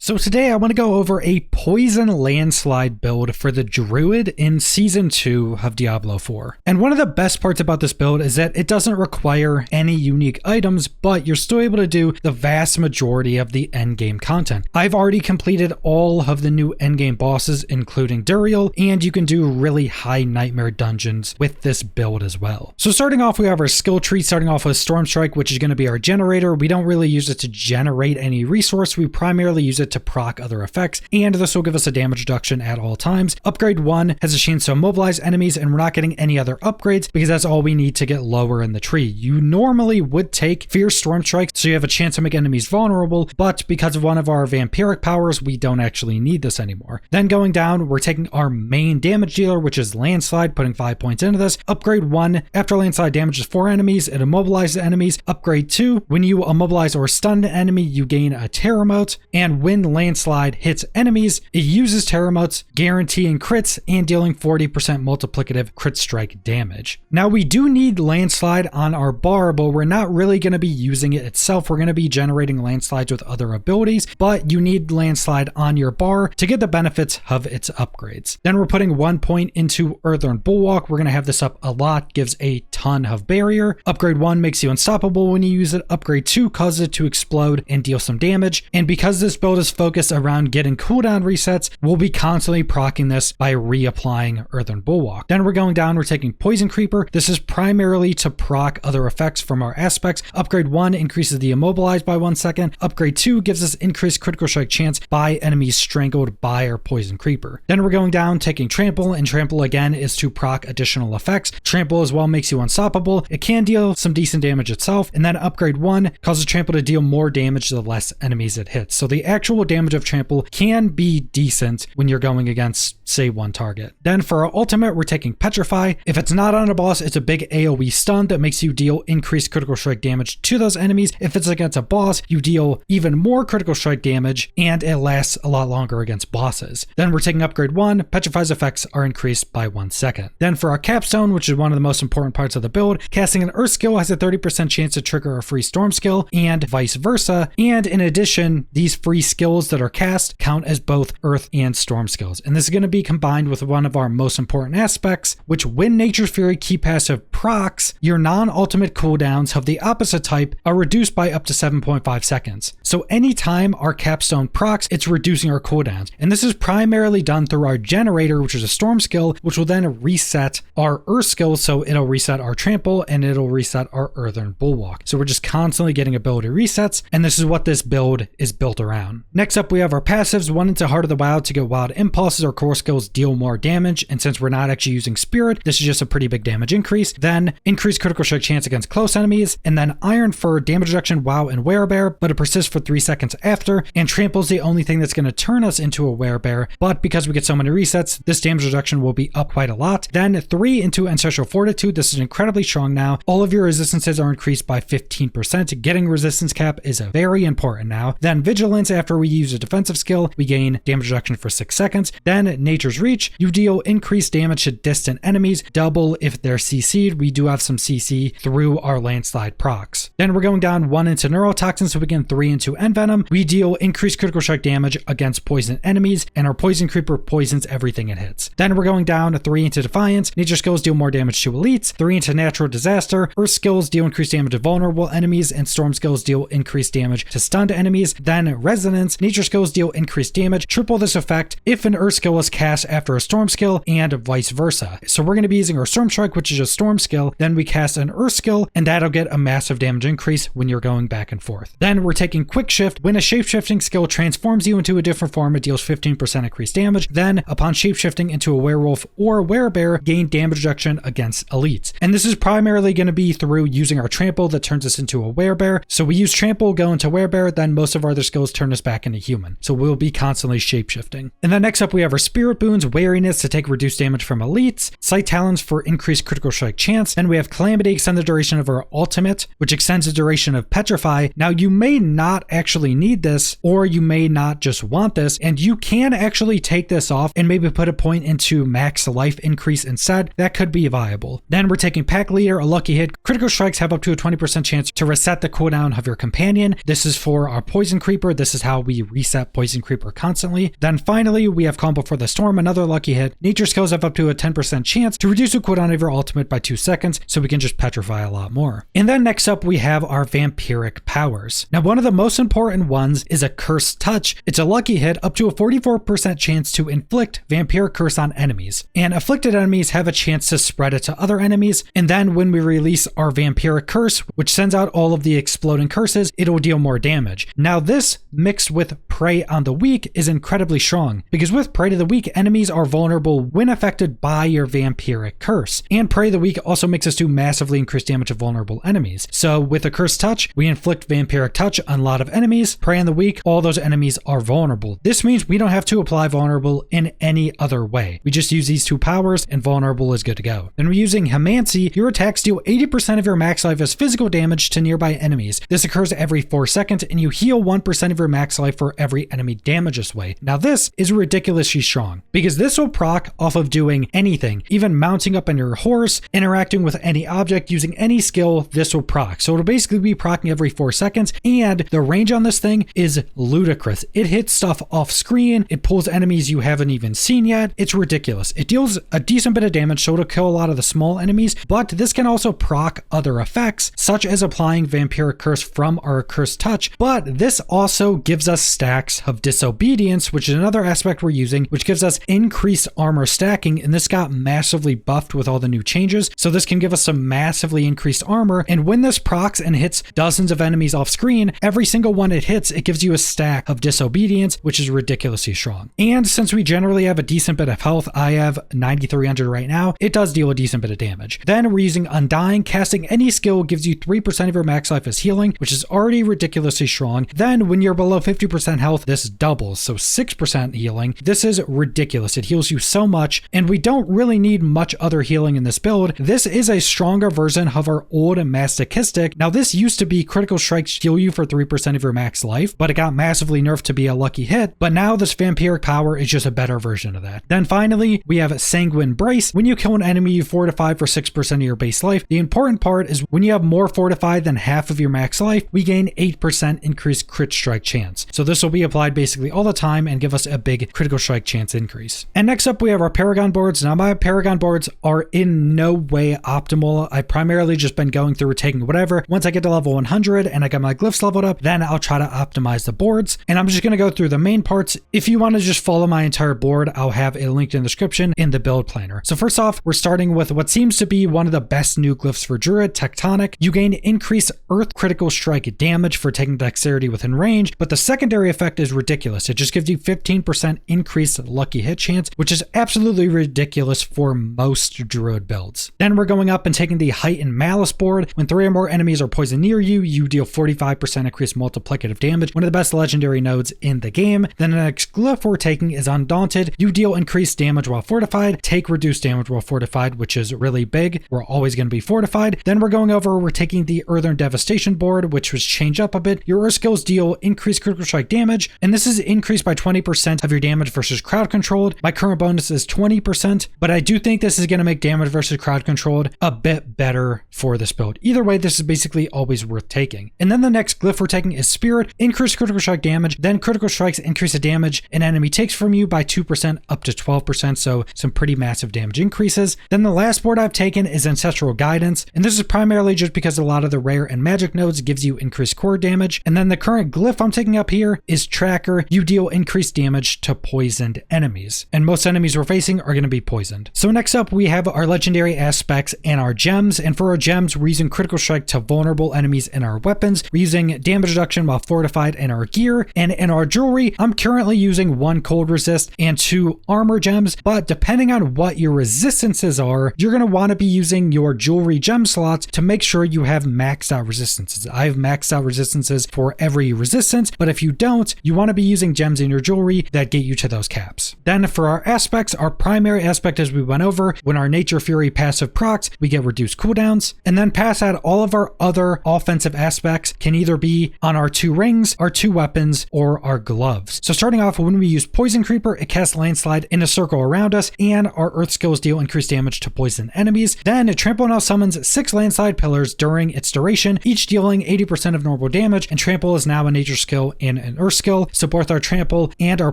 So today I want to go over a poison landslide build for the Druid in Season 2 of Diablo 4. And one of the best parts about this build is that it doesn't require any unique items, but you're still able to do the vast majority of the endgame content. I've already completed all of the new endgame bosses, including Duriel, and you can do really high nightmare dungeons with this build as well. So starting off, we have our skill tree, starting off with Storm Strike, which is going to be our generator. We don't really use it to generate any resource. We primarily use it to proc other effects, and this will give us a damage reduction at all times. Upgrade 1 has a chance to immobilize enemies, and we're not getting any other upgrades because that's all we need to get lower in the tree. You normally would take Fierce Storm Strike, so you have a chance to make enemies vulnerable, but because of one of our Vampiric Powers, we don't actually need this anymore. Then going down, we're taking our main damage dealer, which is Landslide, putting 5 points into this. Upgrade 1, after Landslide damages 4 enemies, it immobilizes enemies. Upgrade 2, when you immobilize or stun an enemy, you gain a Terror Mote, and when Landslide hits enemies, it uses Terror Motes, guaranteeing crits and dealing 40% multiplicative crit strike damage. Now we do need Landslide on our bar, but we're not really going to be using it itself. We're going to be generating landslides with other abilities, but you need Landslide on your bar to get the benefits of its upgrades. Then we're putting 1 point into Earthern Bulwark. We're going to have this up a lot, gives a ton of barrier. Upgrade 1 makes you unstoppable when you use it. Upgrade 2 causes it to explode and deal some damage. And because this build is focused around getting cooldown resets, we'll be constantly proccing this by reapplying Earthen Bulwark. Then we're going down, we're taking Poison Creeper. This is primarily to proc other effects from our aspects. Upgrade 1 increases the immobilize by 1 second. Upgrade 2 gives us increased critical strike chance by enemies strangled by our Poison Creeper. Then we're going down, taking Trample, and Trample again is to proc additional effects. Trample as well makes you unstoppable. It can deal some decent damage itself, and then Upgrade 1 causes Trample to deal more damage the less enemies it hits. So the actual damage of Trample can be decent when you're going against, say, one target. Then for our ultimate, we're taking Petrify. If it's not on a boss, it's a big AoE stun that makes you deal increased critical strike damage to those enemies. If it's against a boss, you deal even more critical strike damage, and it lasts a lot longer against bosses. Then we're taking Upgrade 1. Petrify's effects are increased by 1 second. Then for our capstone, which is one of the most important parts of the build, casting an Earth skill has a 30% chance to trigger a free Storm skill, and vice versa. And in addition, these free skills that are cast count as both Earth and Storm skills. And this is going to be combined with one of our most important aspects, which when Nature's Fury key passive procs, your non-ultimate cooldowns of the opposite type are reduced by up to 7.5 seconds. So anytime our capstone procs, it's reducing our cooldowns. And this is primarily done through our generator, which is a Storm skill, which will then reset our Earth skill. So it'll reset our Trample and it'll reset our Earthen Bulwark. So we're just constantly getting ability resets. And this is what this build is built around. Next up, we have our passives. 1 into Heart of the Wild to get wild impulses or core skills deal more damage. And since we're not actually using Spirit, this is just a pretty big damage increase. Then increased critical strike chance against close enemies. And then Iron for damage reduction while in Werebear, but it persists for 3 seconds after. And Trample's the only thing that's going to turn us into a Werebear. But because we get so many resets, this damage reduction will be up quite a lot. Then 3 into Ancestral Fortitude. This is incredibly strong now. All of your resistances are increased by 15%. Getting resistance cap is very important now. Then Vigilance, after we use a defensive skill, we gain damage reduction for 6 seconds. Then Nature's Reach, you deal increased damage to distant enemies, double if they're CC'd. We do have some CC through our Landslide procs. Then we're going down 1 into Neurotoxin, so we gain 3 into Envenom. We deal increased critical strike damage against poison enemies, and our Poison Creeper poisons everything it hits. Then we're going down 3 into Defiance. Nature skills deal more damage to elites. 3 into Natural Disaster. Earth skills deal increased damage to vulnerable enemies, and Storm skills deal increased damage to stunned enemies. Then Resonance. Nature skills deal increased damage. Triple this effect if an Earth skill is cast after a Storm skill, and vice versa. So we're going to be using our Storm Strike, which is a Storm skill. Then we cast an Earth skill, and that'll get a massive damage increase when you're going back and forth. Then we're taking Quick Shift. When a shapeshifting skill transforms you into a different form, it deals 15% increased damage. Then upon shapeshifting into a werewolf or werebear, gain damage reduction against elites. And this is primarily going to be through using our Trample that turns us into a werebear. So we use Trample, go into werebear, then most of our other skills turn us back into human. So we'll be constantly shapeshifting. And then next up, we have our Spirit Boons, Wariness to take reduced damage from elites, Sight Talons for increased critical strike chance. Then we have Calamity, extend the duration of our ultimate, which extends the duration of Petrify. Now you may not actually need this, or you may not just want this, and you can actually take this off and maybe put a point into max life increase instead. That could be viable. Then we're taking Pack Leader, a lucky hit. Critical strikes have up to a 20% chance to reset the cooldown of your companion. This is for our Poison Creeper. This is how we we reset Poison Creeper constantly. Then finally, we have Calm Before the Storm, another lucky hit. Nature skills have up to a 10% chance to reduce the cooldown of your ultimate by 2 seconds, so we can just petrify a lot more. And then next up, we have our Vampiric Powers. Now, one of the most important ones is a Cursed Touch. It's a lucky hit up to a 44% chance to inflict Vampiric Curse on enemies. And afflicted enemies have a chance to spread it to other enemies. And then when we release our Vampiric Curse, which sends out all of the exploding curses, it'll deal more damage. Now, this mixed with Prey on the Weak is incredibly strong, because with Prey to the Weak, enemies are vulnerable when affected by your Vampiric Curse. And Prey to the Weak also makes us do massively increased damage to vulnerable enemies. So with a Cursed Touch, we inflict Vampiric Touch on a lot of enemies. Prey on the Weak, all those enemies are vulnerable. This means we don't have to apply vulnerable in any other way. We just use these two powers and vulnerable is good to go. Then we're using Hamancy. Your attacks deal 80% of your max life as physical damage to nearby enemies. This occurs every 4 seconds, and you heal 1% of your max life for every enemy damage this way. Now this is ridiculously strong, because this will proc off of doing anything, even mounting up on your horse, interacting with any object, using any skill, this will proc. So it'll basically be proccing every 4 seconds, and the range on this thing is ludicrous. It hits stuff off screen, it pulls enemies you haven't even seen yet. It's ridiculous. It deals a decent bit of damage, so it'll kill a lot of the small enemies, but this can also proc other effects, such as applying Vampiric Curse from our Cursed Touch, but this also gives us stacks of Disobedience, which is another aspect we're using, which gives us increased armor stacking, and this got massively buffed with all the new changes, so this can give us some massively increased armor, and when this procs and hits dozens of enemies off screen, every single one it hits, it gives you a stack of Disobedience, which is ridiculously strong. And since we generally have a decent bit of health, I have 9,300 right now, it does deal a decent bit of damage. Then we're using Undying. Casting any skill gives you 3% of your max life as healing, which is already ridiculously strong. Then when you're below 50% health, this doubles, so 6% healing. This is ridiculous. It heals you so much, and we don't really need much other healing in this build. This is a stronger version of our old Masochistic. Now this used to be critical strikes heal you for 3% of your max life, but it got massively nerfed to be a lucky hit, but now this Vampiric Power is just a better version of that. Then finally, we have Sanguine Brace. When you kill an enemy, you fortify for 6% of your base life. The important part is when you have more fortified than half of your max life, we gain 8% increased crit strike chance. So this will be applied basically all the time and give us a big critical strike chance increase. And next up, we have our Paragon Boards. Now my Paragon Boards are in no way optimal. I've primarily just been going through taking whatever. Once I get to level 100 and I got my glyphs leveled up, then I'll try to optimize the boards. And I'm just going to go through the main parts. If you want to just follow my entire board, I'll have a link in the description in the build planner. So first off, we're starting with what seems to be one of the best new glyphs for Druid, Tectonic. You gain increased earth critical strike damage for taking dexterity within range, but the secondary effect is ridiculous. It just gives you 15% increased lucky hit chance, which is absolutely ridiculous for most Druid builds. Then we're going up and taking the Heightened Malice board. When 3 or more enemies are poisoned near you, you deal 45% increased multiplicative damage, one of the best legendary nodes in the game. Then the next glyph we're taking is Undaunted. You deal increased damage while fortified, take reduced damage while fortified, which is really big. We're always going to be fortified. Then we're taking the Earthern Devastation board, which was changed up a bit. Your Earth skills deal increased critical strike damage, and this is increased by 20% of your damage versus crowd controlled. My current bonus is 20%, but I do think this is going to make damage versus crowd controlled a bit better for this build. Either way, this is basically always worth taking. And then the next glyph we're taking is Spirit. Increase critical strike damage, then critical strikes increase the damage an enemy takes from you by 2% up to 12%, so some pretty massive damage increases. Then the last board I've taken is Ancestral Guidance, and this is primarily just because a lot of the rare and magic nodes gives you increased core damage. And then the current glyph I'm taking up here is Tracker. You deal increased damage to poisoned enemies, and most enemies we're facing are going to be poisoned. So next up, we have our legendary aspects and our gems, and for our gems, we're using critical strike to vulnerable enemies in our weapons. We're using damage reduction while fortified in our gear, and in our jewelry, I'm currently using 1 cold resist and 2 armor gems, but depending on what your resistances are, you're going to want to be using your jewelry gem slots to make sure you have maxed out resistances. I have maxed out resistances for every resistance, but if you don't, you want to be using gems in your jewelry that get you to those caps. Then for our aspects, our primary aspect, as we went over, when our Nature Fury passive procs, we get reduced cooldowns, and then past that, all of our other offensive aspects can either be on our 2 rings, our 2 weapons, or our gloves. So starting off, when we use Poison Creeper, it casts Landslide in a circle around us, and our Earth skills deal increased damage to poison enemies. Then Trample now summons 6 Landslide pillars during its duration, each dealing 80% of normal damage, and Trample is now a nature skill in and Earth skill, so both our trample and our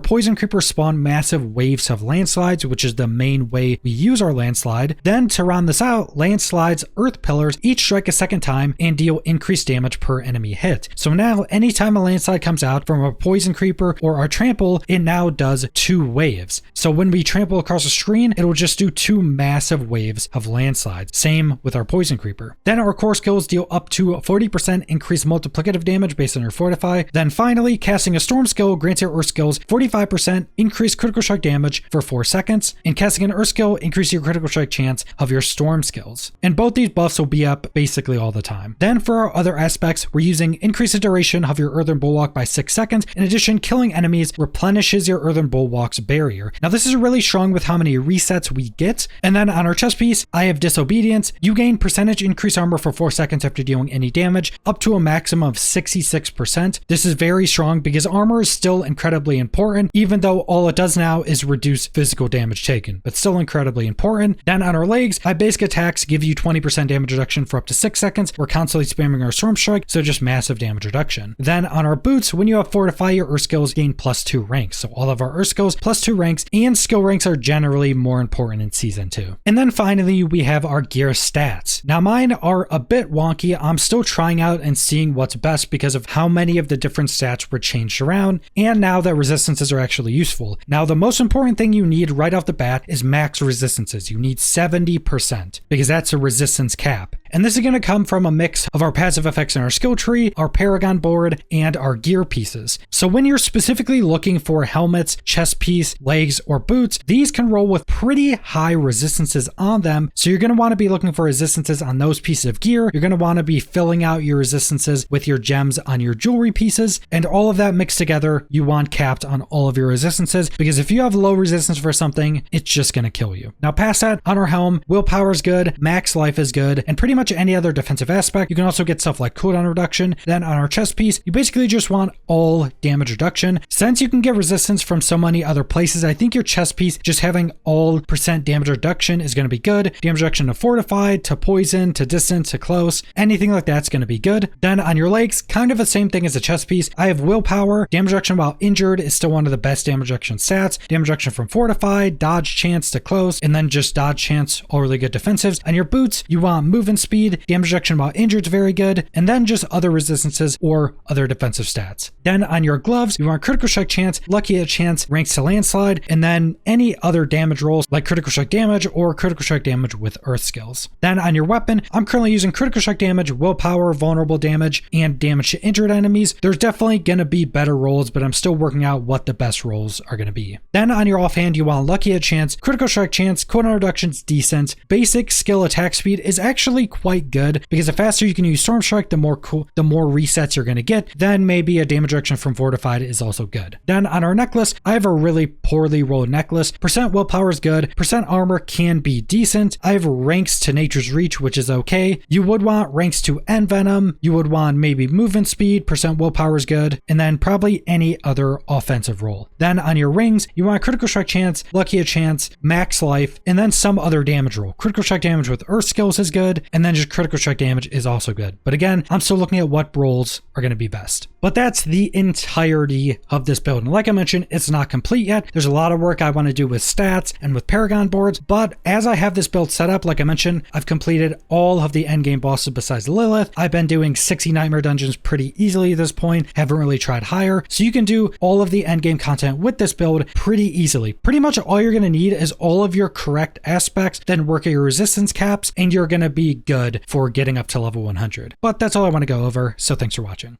poison creeper spawn massive waves of landslides, which is the main way we use our landslide. Then to round this out, landslides, earth pillars, each strike a second time and deal increased damage per enemy hit. So now anytime a landslide comes out from a poison creeper or our trample, it now does 2 waves. So when we trample across the screen, it'll just do 2 massive waves of landslides. Same with our poison creeper. Then our core skills deal up to 40% increased multiplicative damage based on your fortify. Then finally, casting a storm skill grants your earth skills 45% increased critical strike damage for 4 seconds, and casting an earth skill increases your critical strike chance of your storm skills. And both these buffs will be up basically all the time. Then for our other aspects, we're using increase the duration of your earthen bulwark by 6 seconds. In addition, killing enemies replenishes your earthen bulwark's barrier. Now this is really strong with how many resets we get. And then on our chest piece, I have disobedience. You gain percentage increased armor for 4 seconds after dealing any damage, up to a maximum of 66%. This is very strong because armor is still incredibly important, even though all it does now is reduce physical damage taken, but still incredibly important. Then on our legs, our basic attacks give you 20% damage reduction for up to 6 seconds. We're constantly spamming our storm strike, so just massive damage reduction. Then on our boots, when you have fortify, your earth skills gain +2 ranks. So all of our earth skills +2 ranks, and skill ranks are generally more important in season 2. And then finally, we have our gear stats. Now mine are a bit wonky. I'm still trying out and seeing what's best because of how many of the different stats were changed around, and now that resistances are actually useful. Now the most important thing you need right off the bat is max resistances. You need 70% because that's a resistance cap. And this is going to come from a mix of our passive effects in our skill tree, our Paragon board, and our gear pieces. So when you're specifically looking for helmets, chest piece, legs, or boots, these can roll with pretty high resistances on them. So you're going to want to be looking for resistances on those pieces of gear. You're going to want to be filling out your resistances with your gems on your jewelry pieces, and all of that mixed together, you want capped on all of your resistances, because if you have low resistance for something, it's just going to kill you. Now past that, on our helm, willpower is good, max life is good, and pretty much any other defensive aspect. You can also get stuff like cooldown reduction. Then on our chest piece, you basically just want all damage reduction. Since you can get resistance from so many other places, I think your chest piece just having all % damage reduction is going to be good. Damage reduction to fortified, to poison, to distance, to close, anything like that's going to be good. Then on your legs, kind of the same thing as the chest piece. I have willpower. Damage reduction while injured is still one of the best damage reduction stats. Damage reduction from fortified, dodge chance to close, and then just dodge chance, all really good defensives. On your boots, you want movement speed. Damage reduction while injured is very good, and then just other resistances or other defensive stats. Then on your gloves, you want critical strike chance, lucky hit chance, ranks to landslide, and then any other damage rolls like critical strike damage or critical strike damage with earth skills. Then on your weapon, I'm currently using critical strike damage, willpower, vulnerable damage, and damage to injured enemies. There's definitely gonna be better rolls, but I'm still working out what the best rolls are gonna be. Then on your offhand, you want lucky hit chance, critical strike chance, cooldown reduction's decent. Basic skill attack speed is actually quite good because the faster you can use storm strike, the more resets you're gonna get. Then maybe a damage reduction from fortified is also good. Then on our necklace, I have a really poorly rolled necklace. Percent willpower is good. Percent armor can be decent. I have ranks to nature's reach, which is okay. You would want ranks to envenom. You would want maybe movement speed. Percent willpower is good. And then probably any other offensive roll. Then on your rings, you want critical strike chance, lucky hit chance, max life, and then some other damage roll. Critical strike damage with earth skills is good. And then just critical strike damage is also good. But again, I'm still looking at what rolls are going to be best. But that's the entirety of this build. And like I mentioned, it's not complete yet. There's a lot of work I want to do with stats and with Paragon boards. But as I have this build set up, like I mentioned, I've completed all of the endgame bosses besides Lilith. I've been doing 60 nightmare dungeons pretty easily at this point. Haven't really tried higher. So you can do all of the endgame content with this build pretty easily. Pretty much all you're going to need is all of your correct aspects, then work at your resistance caps, and you're going to be good for getting up to level 100. But that's all I want to go over. So thanks for watching.